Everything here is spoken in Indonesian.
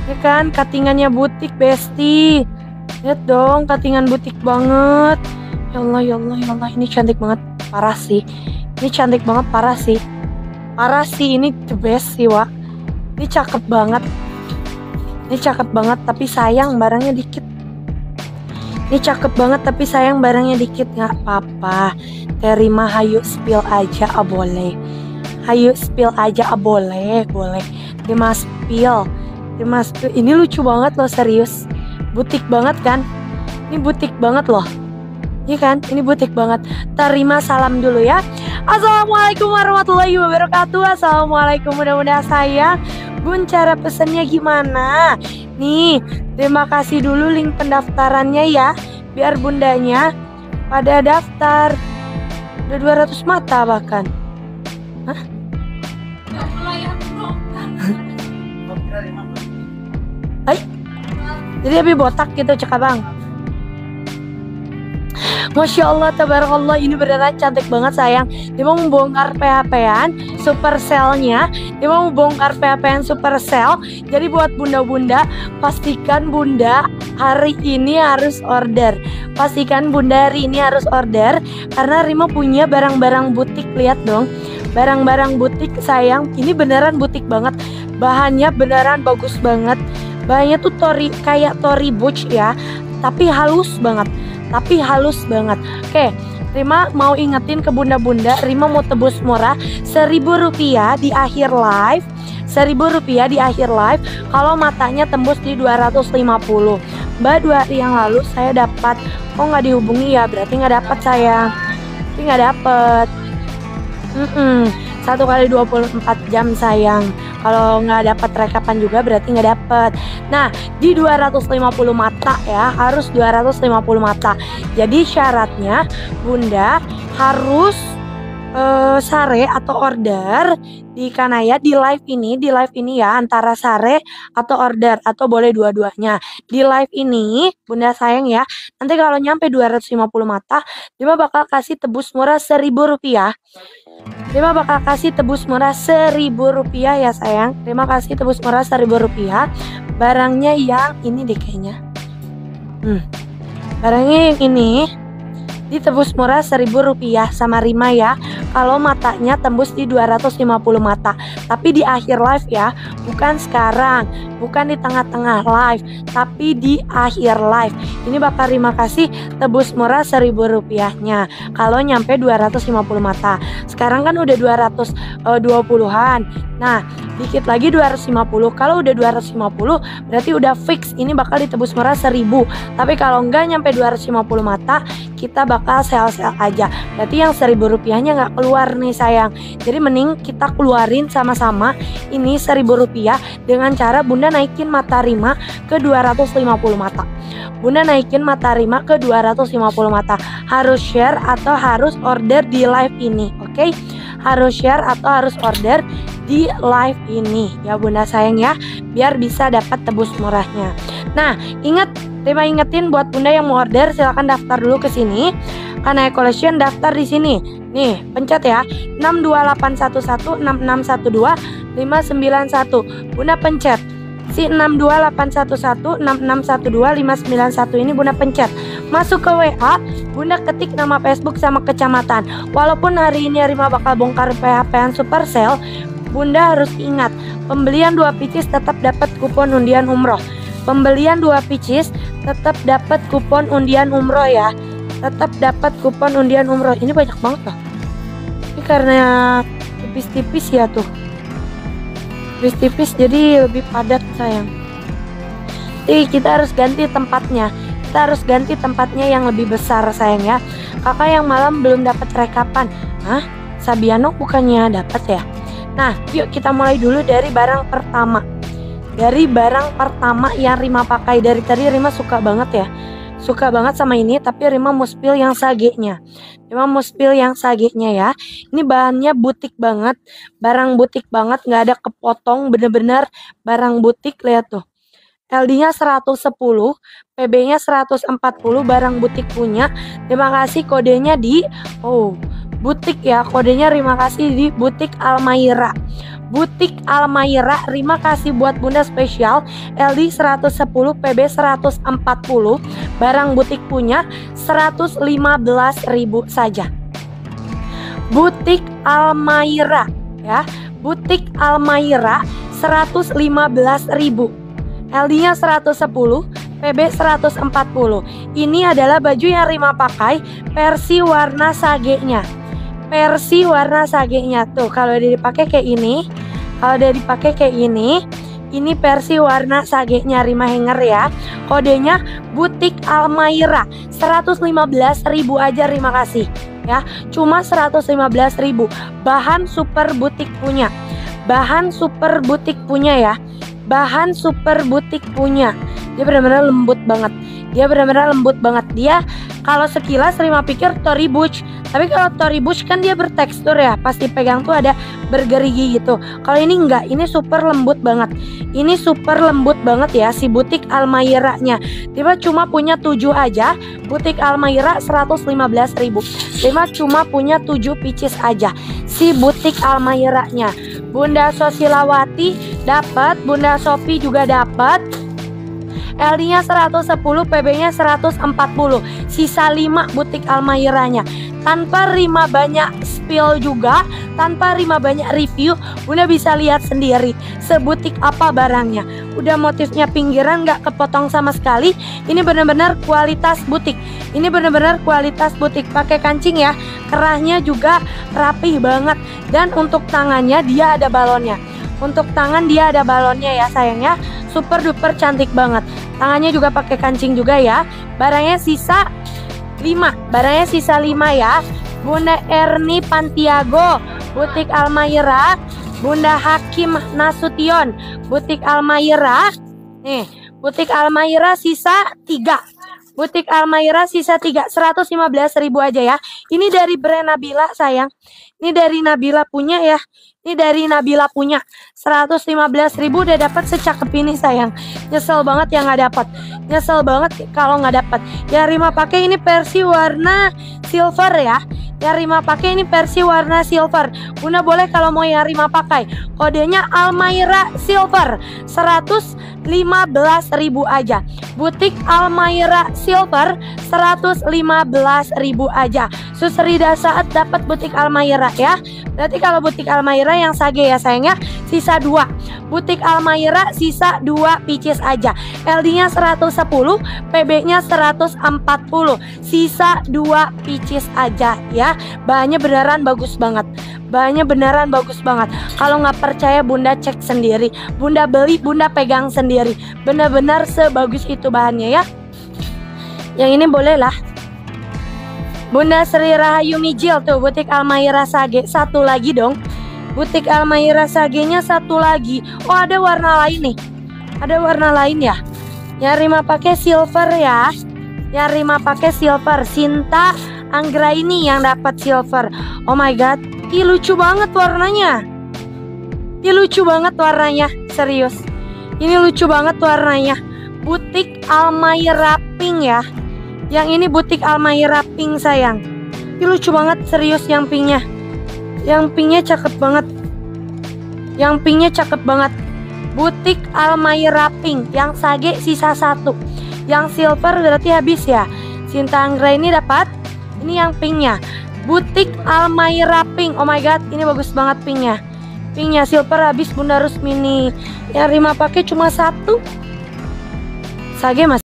Ya kan, cuttingannya butik besti. Lihat dong, cuttingan butik banget. Ya Allah, ya Allah, ya Allah, ini cantik banget. Parah sih. Ini cantik banget, parah sih. Parah sih, ini the best sih, Wak. Ini cakep banget. Ini cakep banget, tapi sayang barangnya dikit. Ini cakep banget, tapi sayang barangnya dikit. Nggak apa-apa. Terima, hayu spill aja, boleh. Hayu spill aja, boleh, boleh. Terima spill. Terima spill. Ini lucu banget loh, serius. Butik banget kan? Ini butik banget loh. Iya kan? Ini butik banget. Terima salam dulu ya. Assalamualaikum warahmatullahi wabarakatuh. Assalamualaikum, mudah-mudahan sayang. Bun, cara pesennya gimana? Nih, terima kasih dulu link pendaftarannya ya, biar bundanya pada daftar. Udah 200 mata bahkan. Hah? Hai. Jadi lebih botak gitu, cek abang. Masya Allah, tabarakallah, ini beneran cantik banget sayang. Dia mau membongkar PHP-an Supercell-nya. Dia mau membongkar PHP-an Supercell. Jadi buat bunda-bunda, pastikan bunda hari ini harus order. Pastikan bunda hari ini harus order, karena Rima punya barang-barang butik. Lihat dong, barang-barang butik sayang. Ini beneran butik banget. Bahannya beneran bagus banget. Bahannya tuh kayak Tory Burch ya, tapi halus banget. Oke, Rima mau ingetin ke bunda-bunda, Rima mau tebus murah Rp1.000 di akhir live. Rp1.000 di akhir live kalau matanya tembus di 250. Mbak, 2 hari yang lalu saya dapat. Kok nggak dihubungi ya? Berarti nggak dapat sayang. Berarti nggak dapat. 1 kali 24 jam sayang. Kalau nggak dapat rekapan juga berarti nggak dapat. Nah, di 250 mata ya, harus 250 mata. Jadi syaratnya bunda harus sare atau order di Kanaya di live ini ya, antara sare atau order atau boleh dua-duanya. Di live ini bunda sayang ya, nanti kalau nyampe 250 mata, Rima bakal kasih tebus murah Rp1.000. Rima bakal kasih tebus murah Rp1.000 ya sayang. Terima kasih tebus murah Rp1.000. Barangnya yang ini deh kayaknya. Barangnya yang ini ditebus murah Rp1.000 sama Rima ya, kalau matanya tembus di 250 mata. Tapi di akhir live ya, bukan sekarang, bukan di tengah-tengah live, tapi di akhir live. Ini bakal Rima kasih tebus murah Rp1.000-nya kalau nyampe 250 mata. Sekarang kan udah 220-an. Nah, dikit lagi 250. Kalau udah 250 berarti udah fix ini bakal ditebus murah 1.000. Tapi kalau enggak nyampe 250 mata, kita bakal sel-sel aja. Berarti yang Rp1.000-nya nggak keluar nih sayang. Jadi mending kita keluarin sama-sama ini Rp1.000 dengan cara bunda naikin mata Rima ke 250 mata. Bunda naikin mata Rima ke 250 mata. Harus share atau harus order di live ini, oke? Harus share atau harus order di live ini ya bunda sayang ya, biar bisa dapat tebus murahnya. Nah, ingat, Rima ingetin buat bunda yang mau order, silahkan daftar dulu ke sini. Kanaya Collection daftar di sini. Nih, pencet ya 628116612 591. Bunda pencet si 628116612 591 ini bunda pencet. Masuk ke WA, bunda ketik nama Facebook sama kecamatan. Walaupun hari ini Rima bakal bongkar PHP-an Supercell, bunda harus ingat, pembelian 2 pieces tetap dapat kupon undian umroh. Pembelian 2 pieces tetap dapat kupon undian umroh ya. Tetap dapat kupon undian umroh. Ini banyak banget loh. Ini karena tipis-tipis ya tuh. Tipis-tipis jadi lebih padat sayang. Jadi kita harus ganti tempatnya. Kita harus ganti tempatnya yang lebih besar sayang ya. Kakak yang malam belum dapat rekapan. Hah? Sabiano bukannya dapat ya? Nah, yuk kita mulai dulu dari barang pertama. Dari barang pertama yang Rima pakai. Dari tadi Rima suka banget ya. Suka banget sama ini, tapi Rima mau spill yang sagenya. Rima mau spill yang sagenya ya. Ini bahannya butik banget. Barang butik banget, nggak ada kepotong, bener-bener barang butik. Lihat tuh. LD-nya 110, PB-nya 140, barang butik punya. Terima kasih kodenya di butik ya, kodenya Rima kasih di butik Almaira. Butik Almaira, Rima kasih buat Bunda spesial LD 110 PB 140. Barang butik punya 115.000 saja. Butik Almaira ya, Butik Almaira 115.000. LD-nya 110, PB 140. Ini adalah baju yang Rima pakai versi warna sagenya. Versi warna sagenya tuh, kalau dia dipakai kayak ini, kalau dia dipakai kayak ini versi warna sagenya Rima hanger ya. Kodenya Butik Almaira, 115.000 aja Rima kasih ya. Cuma 115.000. Bahan super butik punya. Bahan super butik punya ya. Bahan super butik punya. Dia benar-benar lembut banget. Dia kalau sekilas Rima pikir Tory Burch, tapi kalau Tory Burch kan dia bertekstur ya, pasti pegang tuh ada bergerigi gitu. Kalau ini enggak, ini super lembut banget. Ini super lembut banget ya si Butik Almaira-nya. Rima cuma punya 7 aja. Butik Almaira 115.000. Rima cuma punya 7 pieces aja si Butik Almaira-nya. Bunda Sosilawati dapat, Bunda Sofi juga dapat. LD-nya 110, PB-nya 140. Sisa 5 Butik Almaira-nya. Tanpa Rima banyak spill juga, tanpa Rima banyak review, Bunda bisa lihat sendiri sebutik apa barangnya. Udah motifnya pinggiran gak kepotong sama sekali. Ini benar-benar kualitas butik. Ini benar-benar kualitas butik. Pakai kancing ya. Kerahnya juga rapih banget. Dan untuk tangannya dia ada balonnya. Untuk tangan dia ada balonnya ya sayangnya. Super duper cantik banget. Tangannya juga pakai kancing juga ya. Barangnya sisa 5. Barangnya sisa 5 ya. Bunda Erni Pantiago, Butik Almaira. Bunda Hakim Nasution, Butik Almaira. Nih, Butik Almaira sisa 3. Butik Almaira sisa 3, 115.000 aja ya. Ini dari brand Nabila sayang. Ini dari Nabila punya ya. Ini dari Nabila punya 115.000 udah dapat secakep ini sayang. Nyesel banget yang nggak dapat. Nyesel banget kalau nggak dapat. Ya Rima pakai ini versi warna silver ya. Ya Rima pakai ini versi warna silver. Bunda boleh kalau mau yang Rima pakai. Kodenya Almaira Silver, 115.000 aja. Butik Almaira Silver 115.000 aja. Susrida saat dapat Butik Almaira ya. Berarti kalau Butik Almaira yang sage ya sayangnya sisa 2. Butik Almaira sisa 2 pieces aja. LD-nya 110, PB-nya 140. Sisa 2 pieces aja ya. Bahannya beneran bagus banget. Bahannya beneran bagus banget. Kalau nggak percaya Bunda cek sendiri. Bunda beli, Bunda pegang sendiri. Benar-benar sebagus itu bahannya ya. Yang ini boleh lah. Bunda Sri Rahayu Mijil tuh Butik Almaira Sage. Satu lagi dong. Butik Almaira Sage-nya satu lagi. Oh ada warna lain nih. Ada warna lain ya. Yang Rima pakai silver ya. Yang Rima pakai silver. Sinta Anggraini yang dapat silver. Oh my god. Ih lucu banget warnanya. Ih lucu banget warnanya. Serius. Ini lucu banget warnanya. Butik Almaira Pink ya. Yang ini Butik Almaira Pink sayang. Ih lucu banget serius yang pinknya. Yang pinknya cakep banget. Yang pinknya cakep banget. Butik Almaira Pink. Yang sage sisa 1. Yang silver berarti habis ya. Sinta Anggra ini dapat. Ini yang pinknya. Butik Almaira Pink. Oh my god, ini bagus banget pinknya. Pinknya silver habis Bunda Rusmini. Yang Rima pakai cuma 1. Sage mas.